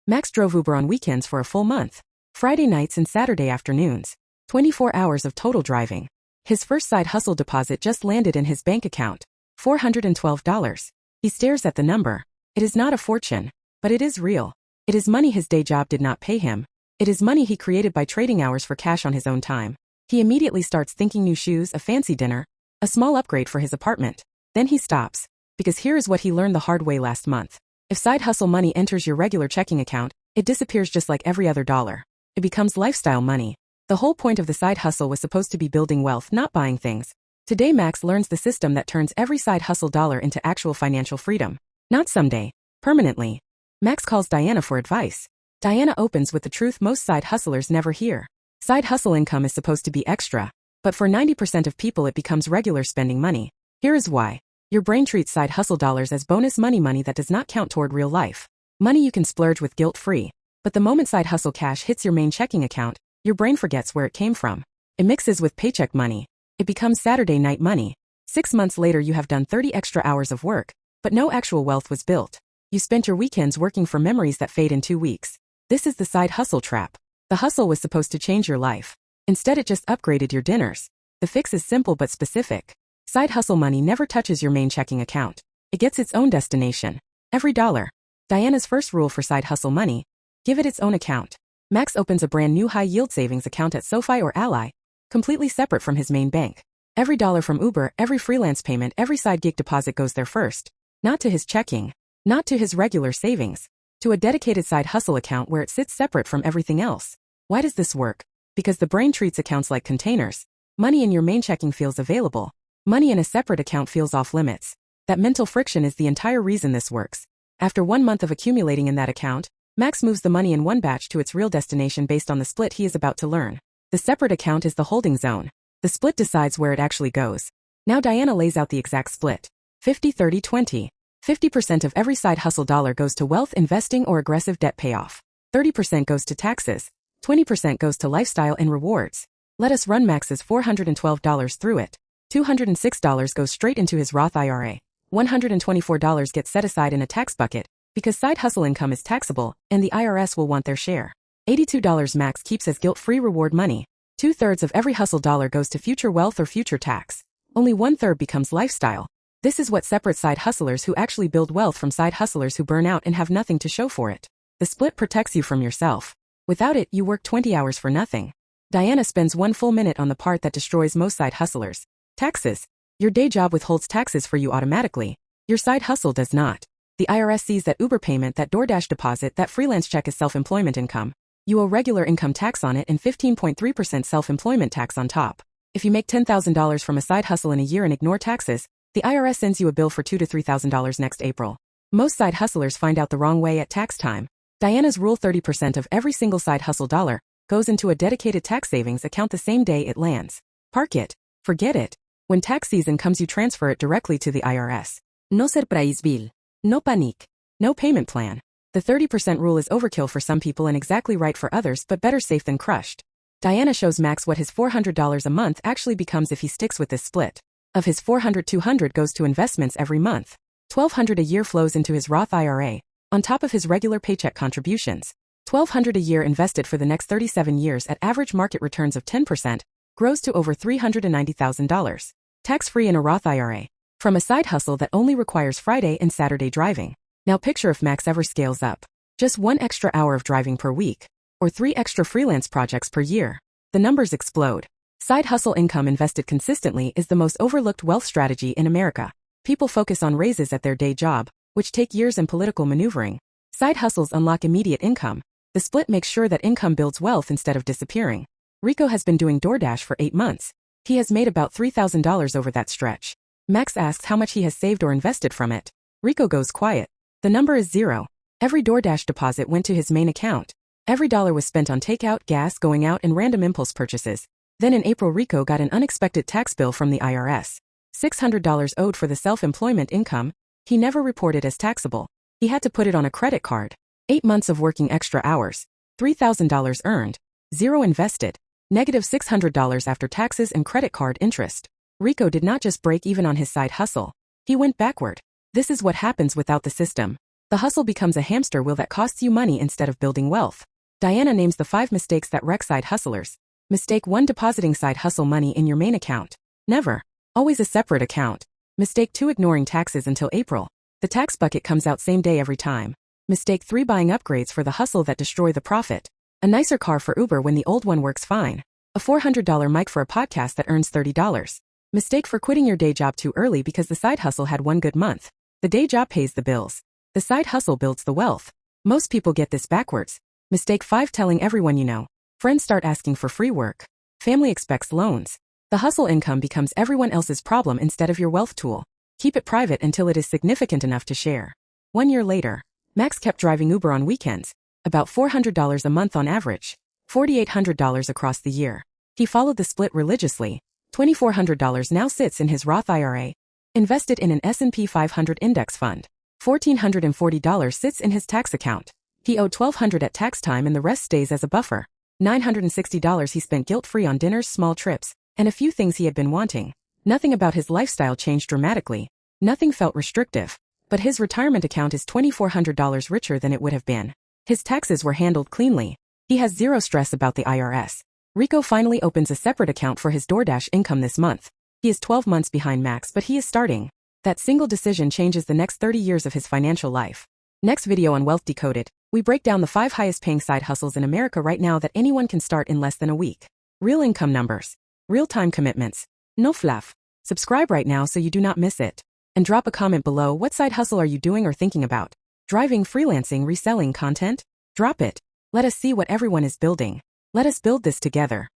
Max drove Uber on weekends for a full month. Friday nights and Saturday afternoons. 24 hours of total driving. His first side hustle deposit just landed in his bank account. $412. He stares at the number. It is not a fortune, but it is real. It is money his day job did not pay him. It is money he created by trading hours for cash on his own time. He immediately starts thinking new shoes, a fancy dinner, a small upgrade for his apartment. Then he stops, because here is what he learned the hard way last month. If side hustle money enters your regular checking account, it disappears just like every other dollar. It becomes lifestyle money. The whole point of the side hustle was supposed to be building wealth, not buying things. Today Max learns the system that turns every side hustle dollar into actual financial freedom. Not someday, permanently. Max calls Diana for advice. Diana opens with the truth most side hustlers never hear. Side hustle income is supposed to be extra, but for 90% of people it becomes regular spending money. Here is why. Your brain treats side hustle dollars as bonus money that does not count toward real life. Money you can splurge with guilt-free. But the moment side hustle cash hits your main checking account, your brain forgets where it came from. It mixes with paycheck money. It becomes Saturday night money. 6 months later you have done 30 extra hours of work, but no actual wealth was built. You spent your weekends working for memories that fade in 2 weeks. This is the side hustle trap. The hustle was supposed to change your life. Instead it just upgraded your dinners. The fix is simple but specific. Side hustle money never touches your main checking account. It gets its own destination. Every dollar. Diana's first rule for side hustle money: give it its own account. Max opens a brand new high-yield savings account at SoFi or Ally, completely separate from his main bank. Every dollar from Uber, every freelance payment, every side gig deposit goes there first. Not to his checking. Not to his regular savings. To a dedicated side hustle account where it sits separate from everything else. Why does this work? Because the brain treats accounts like containers. Money in your main checking feels available. Money in a separate account feels off limits. That mental friction is the entire reason this works. After 1 month of accumulating in that account, Max moves the money in one batch to its real destination based on the split he is about to learn. The separate account is the holding zone. The split decides where it actually goes. Now Diana lays out the exact split. 50-30-20. 50% of every side hustle dollar goes to wealth investing or aggressive debt payoff. 30% goes to taxes. 20% goes to lifestyle and rewards. Let us run Max's $412 through it. $206 goes straight into his Roth IRA. $124 gets set aside in a tax bucket, because side hustle income is taxable, and the IRS will want their share. $82 Max keeps as guilt-free reward money. 2/3 of every hustle dollar goes to future wealth or future tax. Only 1/3 becomes lifestyle. This is what separates side hustlers who actually build wealth from side hustlers who burn out and have nothing to show for it. The split protects you from yourself. Without it, you work 20 hours for nothing. Diana spends 1 full minute on the part that destroys most side hustlers. Taxes. Your day job withholds taxes for you automatically. Your side hustle does not. The IRS sees that Uber payment, that DoorDash deposit, that freelance check as self-employment income. You owe regular income tax on it and 15.3% self-employment tax on top. If you make $10,000 from a side hustle in a year and ignore taxes, the IRS sends you a bill for $2,000 to $3,000 next April. Most side hustlers find out the wrong way at tax time. Diana's rule: 30% of every single side hustle dollar goes into a dedicated tax savings account the same day it lands. Park it. Forget it. When tax season comes, you transfer it directly to the IRS. No surprise bill. No panique. No payment plan. The 30% rule is overkill for some people and exactly right for others, but better safe than crushed. Diana shows Max what his $400 a month actually becomes if he sticks with this split. Of his $400, $200 goes to investments every month. $1,200 a year flows into his Roth IRA, on top of his regular paycheck contributions. $1,200 a year invested for the next 37 years at average market returns of 10%, grows to over $390,000. Tax-free in a Roth IRA. From a side hustle that only requires Friday and Saturday driving. Now picture if Max ever scales up. Just 1 extra hour of driving per week. Or 3 extra freelance projects per year. The numbers explode. Side hustle income invested consistently is the most overlooked wealth strategy in America. People focus on raises at their day job, which take years and political maneuvering. Side hustles unlock immediate income. The split makes sure that income builds wealth instead of disappearing. Rico has been doing DoorDash for 8 months. He has made about $3,000 over that stretch. Max asks how much he has saved or invested from it. Rico goes quiet. The number is 0. Every DoorDash deposit went to his main account. Every dollar was spent on takeout, gas, going out, and random impulse purchases. Then in April, Rico got an unexpected tax bill from the IRS. $600 owed for the self-employment income he never reported as taxable. He had to put it on a credit card. 8 months of working extra hours. $3,000 earned. 0 invested. Negative $600 after taxes and credit card interest. Rico did not just break even on his side hustle. He went backward. This is what happens without the system. The hustle becomes a hamster wheel that costs you money instead of building wealth. Diana names the 5 mistakes that wreck side hustlers. Mistake 1: depositing side hustle money in your main account. Never. Always a separate account. Mistake 2: ignoring taxes until April. The tax bucket comes out same day every time. Mistake 3: buying upgrades for the hustle that destroy the profit. A nicer car for Uber when the old one works fine. A $400 mic for a podcast that earns $30. Mistake 4: quitting your day job too early because the side hustle had one good month. The day job pays the bills. The side hustle builds the wealth. Most people get this backwards. Mistake 5: telling everyone you know. Friends start asking for free work. Family expects loans. The hustle income becomes everyone else's problem instead of your wealth tool. Keep it private until it is significant enough to share. 1 year later, Max kept driving Uber on weekends, about $400 a month on average, $4,800 across the year. He followed the split religiously. $2,400 now sits in his Roth IRA, invested in an S&P 500 index fund. $1,440 sits in his tax account. He owed $1,200 at tax time and the rest stays as a buffer. $960 he spent guilt-free on dinners, small trips, and a few things he had been wanting. Nothing about his lifestyle changed dramatically. Nothing felt restrictive. But his retirement account is $2,400 richer than it would have been. His taxes were handled cleanly. He has zero stress about the IRS. Rico finally opens a separate account for his DoorDash income this month. He is 12 months behind Max, but he is starting. That single decision changes the next 30 years of his financial life. Next video on Wealth Decoded, we break down the 5 highest paying side hustles in America right now that anyone can start in less than a week. Real income numbers. Real time commitments. No fluff. Subscribe right now so you do not miss it. And drop a comment below. What side hustle are you doing or thinking about? Driving, freelancing, reselling content? Drop it. Let us see what everyone is building. Let us build this together.